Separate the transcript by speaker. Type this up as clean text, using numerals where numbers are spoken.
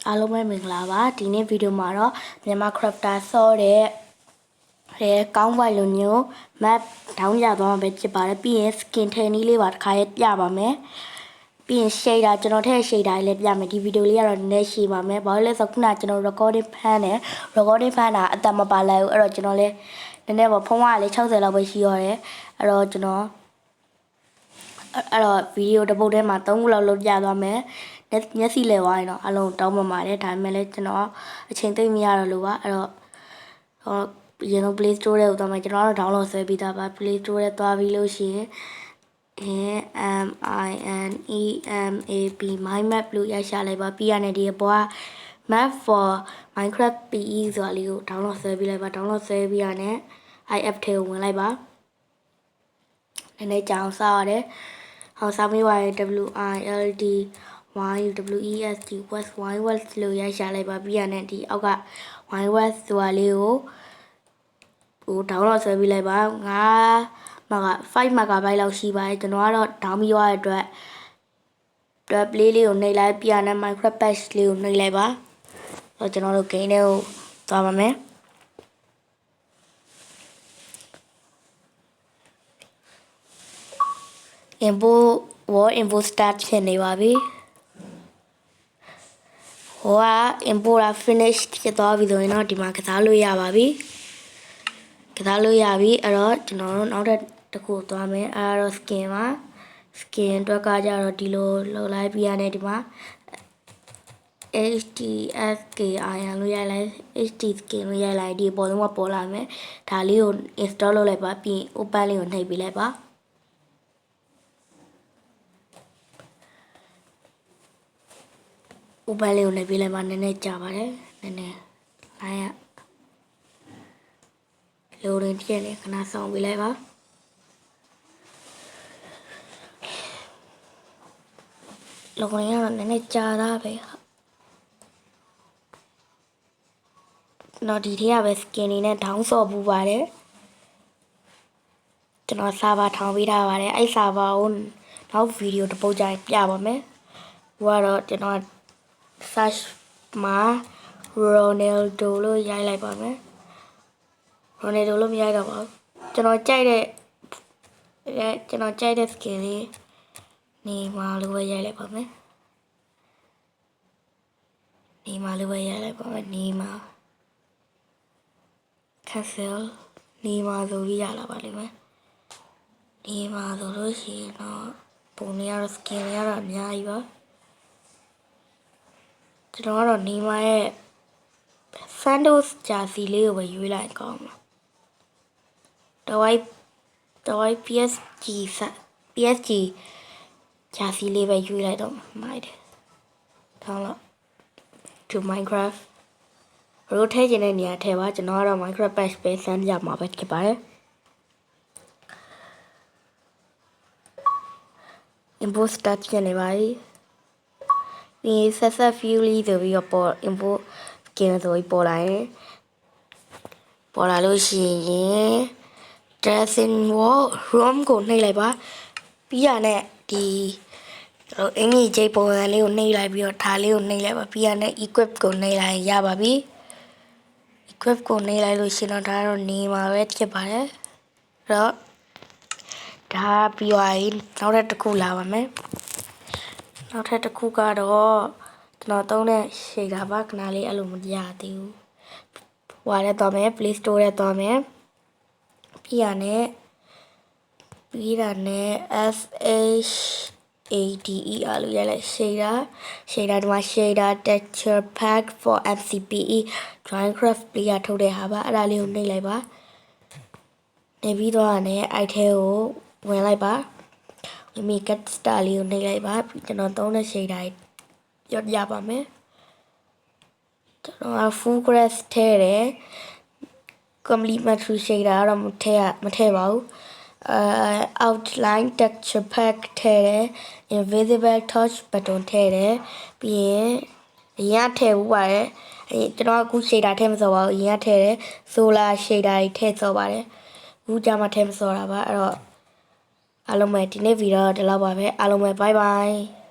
Speaker 1: အားလုံးပဲမင်္ဂလာပါဒီနေ့ဗီဒီယိုမှာတော့မြန်မာ crafter ဆော့တဲ့ကောင်းပါလိုမျိုး map ဒေါင်းရသွားမှာပဲဖြစ်ပါတယ်ပြီးရင် skin ထည့်နည်းလေးပါတစ်ခါရဲပြပါမယ်ပြီးရင် shader ကျွန်တော်ထည့် shader လေးပြမယ်ဒီဗီဒီယိုလေးကတော့နည်းနည်းရှည်ပါမယ်ဘာလို့လဲဆိုတော့ခုနကျွန်တော် recording ဖမ်းတယ် recording ဖမ်းတာအတမပါလိုက်ဘူးအဲ့တော့ကျွန်တော်လည်းနည်းနည်းပေါ့ဖုန်းကလည်း60လောက်ပဲရှိရတယ်အဲ့တော့ကျွန်တော်အဲ့တော့ဗီဒီယိုတစ်ပုတ်ထဲမှာ3ခုလောက်လုပ်ပြသွားမယ်မျက်စိလဲသွားရင်တော့အလုံးတောင်းပန်ပါတယ်ဒါပေမဲ့လည်းကျွန်တော်အချိန်သိမ့်မရတော့လို့ပါအဲ့တော့ရေလုံး Play Store ထဲကိုသွားမယ်ကျွန်တော်ကတော့ download ဆွဲပြီးသားပါ Play Store ထဲသွားပြီးလို့ရှိရင်MINEMAP mind map လို့ရရှာလိုက်ပါပြီးရတဲ့ဒီဘောက map for Minecraft PE ဆိုတာလေးကို download ဆွဲပြီးလိုက်ပါ download ဆွဲပြီးရတဲ့ IF ထဲကိုဝင်လိုက်ပါနည်းနည်းကြောင်စားရတယ်ဟောစာမေးပါရင် WILD YWEST West West လို့ရရှာလိုက်ပါပြီးရတဲ့ဒီအောက်က West ဆိုတာလေးကိုdownload ဆွဲပြီးလိုက်ပါ5 MB လောက်ရှိပါတယ်ကျွန်တော်ကတော့ down ပြီးသွားတဲ့အတွက် play လေးကိုနှိပ်လိုက်ပြရတဲ့ Minecraft patch လေးကိုနှိပ်လိုက်ပါတော့ကျွန်တော်တို့ game ထဲကိုသွားပါမယ်Wall info start ဖြစ်နေပါပြီဟိုက import finish ဖြစ်သွားပြီဆိုရင်တော့ဒီမှာကစားလို့ရပါပြီအဲ့တော့ကျွန်တော်တို့နောက်တစ်ခုသွားမယ်အဲ့တော့ skin ပါ skin အတွက်ကကြတော့ဒီလိုလောက်လိုက်ပြရတဲ့ဒီမှာ HTSKIN လို့ရိုက်လိုက် HTSkin လို့ရိုက်လိုက်ဒီပေါ်လုံးကပေါ်လာမယ်ဒါလေးကို install လုပ်လိုက်ပါပြီး open လေးကိုနှိပ်ပေးလိုက်ပါopen လေးကိုနှိပ်ပေးလိုက်ပါနည်းနည်းကြာပါတယ်နည်းနည်းလိုင်းရloading ဖြစ်နေခဏဆောင်ပေးလိုက်ပါloading ကတော့နည်းနည်းကြာတာပဲတော့ဒီထဲကပဲ skin နေနဲ့ down ဆော့ပူပါတယ်ကျွန်တော် server ထောင်ပေးထားပါတယ်အဲ့ server ကိုနောက်ဗီဒီယိုတစ်ပုတ်ကြရင်ပြပါမယ်ဟိုကတော့ကျွန်တော် search မှာ Ronaldo လို့ရိုက်လိုက်ပါမယ်Ronaldo လို့မရိုက်တော့ပါဘူးကျွန်တော်ကြိုက်တဲ့ skin လေးနေမှာလို့ပဲရိုက်လိုက်ပါမယ်နေမှာလို့ပဲရိုက်လိုက်ပါမယ်နေမှာ cancel နေမှာဆိုပြီးရလာပါလိမ့်မယ်နေမှာဆိုလို့ရှိရင်တော့ပုံလေးကတော့ skin လေးကတော့အများကြီးပါကျွန်တော်ကတော့နေမှာရဲ့ Sandos ဂျာစီလေးကိုပဲရွေးလိုက်ကောင်းမှာတဝိုက် PSG ဂျာစီလေးပဲရွေးလိုက်တော့မိုက်တယ်ထောင်းတော့ to Minecraft ရိုးထဲကျင်တဲ့နေရာထဲပါကျွန်တော်ကတော့ Minecraft patch ပဲစမ်းပြမှာပဲဖြစ်ပါတယ် import start ဖြစ်နေပါပြီဒီဆက် fuel ဆိုပြီးတော့ပေါ် import skin ဆိုပြီးပေါ်လာလို့ရှိရင် dressing wall room ကိုနှိပ်လိုက်ပါပြီးရတဲ့ဒီအင်ကြီးချိတ်ပုံစံလေးကိုနှိပ်လိုက်ပြီးတော့ဒါလေးကိုနှိပ်လိုက်ပါပြီးရတဲ့ equip ကိုနှိပ်လိုက်ရပါပြီ equip ကိုနှိပ်လိုက်လို့ရှိရင်တော့ဒါကတော့နေမှာပဲဖြစ်ပါတယ်တော့ဒါပြီးသွားရင်နောက်တစ်ခုလာပါမယ်နောက်ထပ်တစ်ခုကတော့ကျွန်တော်သုံးတဲ့ shader ပါခဏလေးအဲ့လိုမရသေးဘူးဟိုထဲသွားမယ် Play Store ထဲသွားမယ်ပြီးတာနဲ့ SHADER လို့ရိုက်လိုက် shader ဒီမှာ shader texture pack for MCPE Minecraft player ထုတ်တဲ့ဟာပါအဲ့ဒါလေးကိုနှိပ်လိုက်ပါနေပြီးတော့လည်းအဲ့ထဲကိုဝင်လိုက်ပါမိကတ်စတာလေးကိုနှိပ်လိုက်ပါကျွန်တော်သုံးတဲ့ shader ရပြပါမယ်ကျွန်တော် full grass ထဲတယ် complementary shader ကတော့မထည့်ပါဘူးoutline texture pack ထဲတယ် invisible touch button ထဲတယ်ပြီးရင်အရင်ထည့်ဘူးပါတယ်ကျွန်တော်အခု shader ထည့်မစော်ပါဘူးအရင်ထည့်တယ် solar shader တွေထည့်စော်ပါတယ်အခုကြမှာထည့်မစော်တာပါအဲ့တော့အားလုံးပဲဒီနေ့ဗီဒီယိုတော့ဒီလောက်ပါပဲအားလုံးပဲ bye bye